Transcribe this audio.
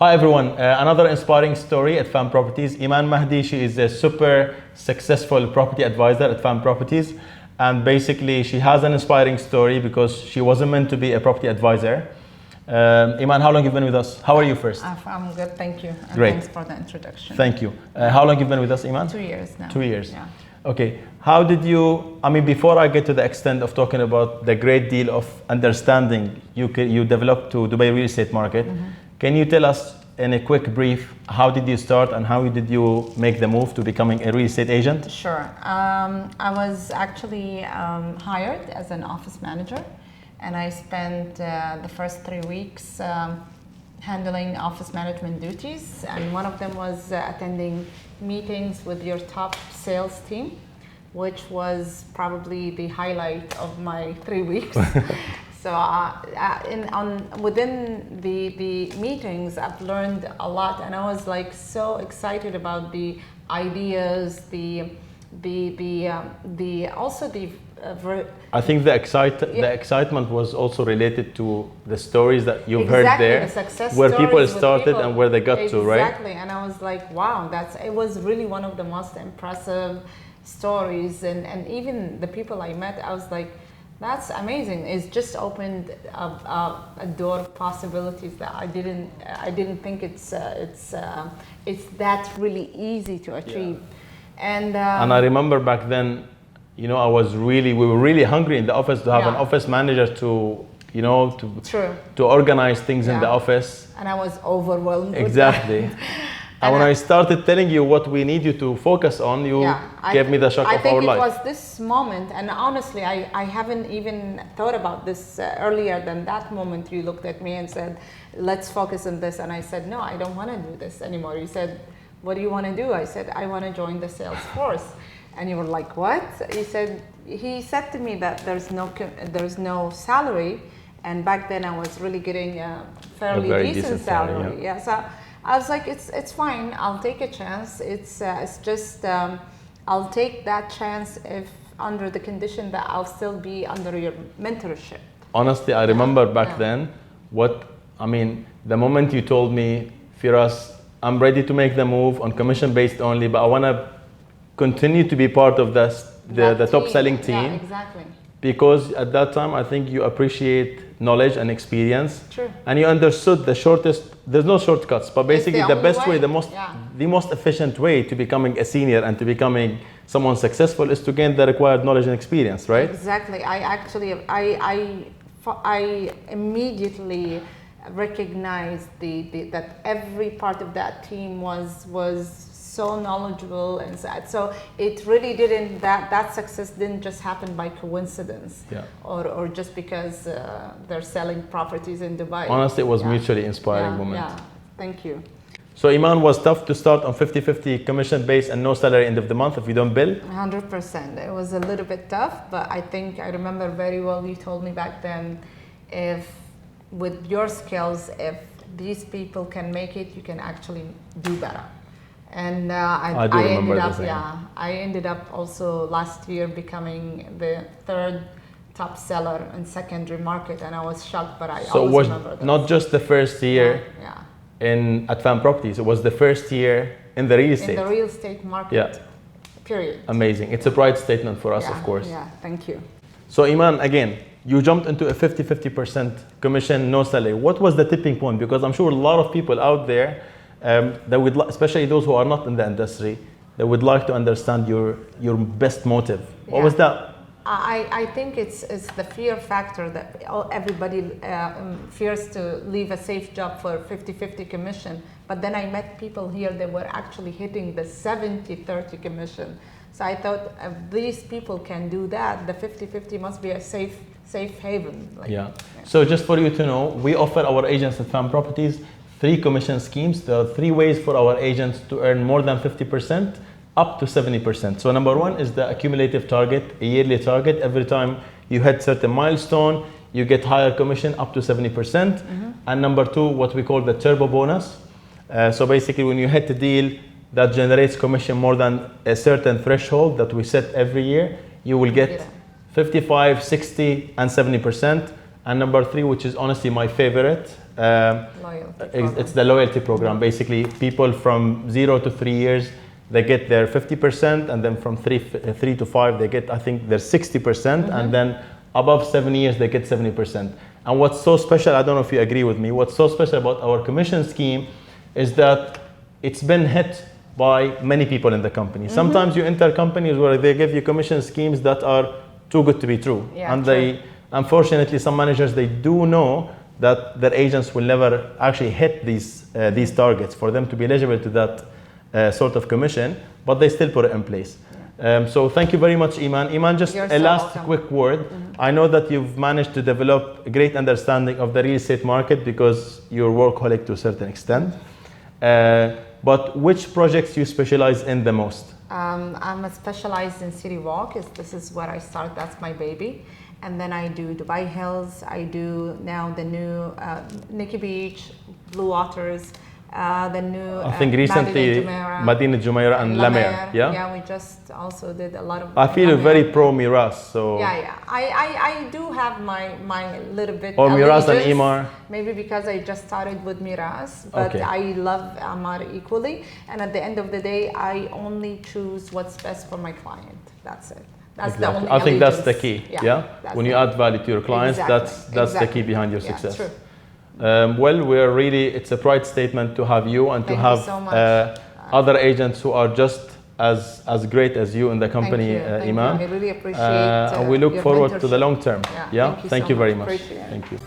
Hi everyone, another inspiring story at FAM Properties. Iman Mahdi, she is a super successful property advisor at FAM Properties. And basically she has an inspiring story because she wasn't meant to be a property advisor. Iman, how long have you been with us? How are you first? I'm good, thank you. And Great. Thanks for the introduction. Thank you. How long have you been with us, Iman? 2 years now. 2 years. Yeah. Okay. How did you, before I get to the extent of talking about the great deal of understanding you developed to Dubai real estate market, can you tell us in a quick brief, how did you start and how did you make the move to becoming a real estate agent? Sure. I was actually hired as an office manager, and I spent the first 3 weeks handling office management duties, and one of them was attending meetings with your top sales team, which was probably the highlight of my 3 weeks. So within the meetings, I've learned a lot, and I was like so excited about the ideas, I think the excitement was also related to the stories that you've heard there, the success where stories people with started people. and where they got to, right? Exactly, and I was like, wow, it was really one of the most impressive stories, and even the people I met, I was like, that's amazing. It's just opened a door of possibilities that I didn't think it's that really easy to achieve. Yeah. And I remember back then, we were really hungry in the office to have an office manager to organize things in the office. And I was overwhelmed. Exactly. And when I started telling you what we need you to focus on, you gave me the shock of our life. I think it was this moment, and honestly, I haven't even thought about this earlier than that moment. You looked at me and said, let's focus on this. And I said, no, I don't want to do this anymore. You said, what do you want to do? I said, I want to join the sales force. And you were like, what? He said to me that there's no salary. And back then I was really getting a fairly decent salary. Yeah. So I was like, it's fine. I'll take a chance. It's just I'll take that chance if under the condition that I'll still be under your mentorship. Honestly, I remember back then the moment you told me, Firas, I'm ready to make the move on commission based only, but I want to continue to be part of the top selling team. Yeah, exactly. Because at that time, I think you appreciate knowledge and experience. True. And you understood there's no shortcuts, but basically the best way, the most efficient way to becoming a senior and to becoming someone successful is to gain the required knowledge and experience, right? Exactly. I immediately recognized that every part of that team was so knowledgeable, and so it really didn't, that success didn't just happen by coincidence, or just because they're selling properties in Dubai. Honestly, it was mutually inspiring moment. Yeah, thank you. So Iman, was tough to start on 50-50 commission base and no salary end of the month if you don't bill? 100%. It was a little bit tough, but I remember very well you told me back then, if with your skills, if these people can make it, you can actually do better. And I ended up also last year becoming the 3rd top seller in secondary market, and I was shocked, but I always remember that. So it was not just the first year at FAM Properties, it was the first year in the real estate. In the real estate market, period. Amazing. It's a pride statement for us, of course. Yeah, thank you. So Iman, again, you jumped into a 50% commission, no salary. What was the tipping point? Because I'm sure a lot of people out there that would, especially those who are not in the industry, they would like to understand your best motive. What was that? I think it's the fear factor that everybody fears to leave a safe job for 50-50 commission. But then I met people here that were actually hitting the 70-30 commission. So I thought if these people can do that, the 50-50 must be a safe haven. So just for you to know, we offer our agents at FAM Properties 3 commission schemes. There are 3 ways for our agents to earn more than 50%, up to 70%. So number 1 is the accumulative target, a yearly target. Every time you hit certain milestone, you get higher commission up to 70%. And number 2, what we call the turbo bonus. So basically when you hit the deal that generates commission more than a certain threshold that we set every year, you will get 55, 60, and 70%. And number 3, which is honestly my favorite, it's the loyalty program. Basically, people from 0 to 3 years, they get their 50%, and then from 3 to 5, they get, I think, their 60%, and then above 7 years, they get 70%. And what's so special, I don't know if you agree with me, what's so special about our commission scheme is that it's been hit by many people in the company. Sometimes you enter companies where they give you commission schemes that are too good to be true. And they, unfortunately, some managers, they do know that their agents will never actually hit these targets for them to be eligible to that sort of commission, but they still put it in place. So thank you very much, Iman. Iman, just a last quick word. I know that you've managed to develop a great understanding of the real estate market because you're workaholic to a certain extent. But which projects you specialize in the most? I'm specialized in City Walk. This is where I start. That's my baby. And then I do Dubai Hills. I do now the new Nikki Beach, Blue Waters. The new I think recently Madinat Jumeirah and La Mer. Yeah, we just also did a lot of. I feel very pro Miras, so yeah. I do have my little bit. Or Miras and Emaar. Maybe because I just started with Miras, but I love Emaar equally. And at the end of the day, I only choose what's best for my client. That's it. That's the only. I think that's the key. Yeah. When you add value to your clients, exactly. that's the key behind your success. True. Well, it's a pride statement to have you and to have other agents who are just as great as you in the company, Iman. I really appreciate and we look forward to the long term. Yeah. Thank you very much. Appreciate it. Thank you.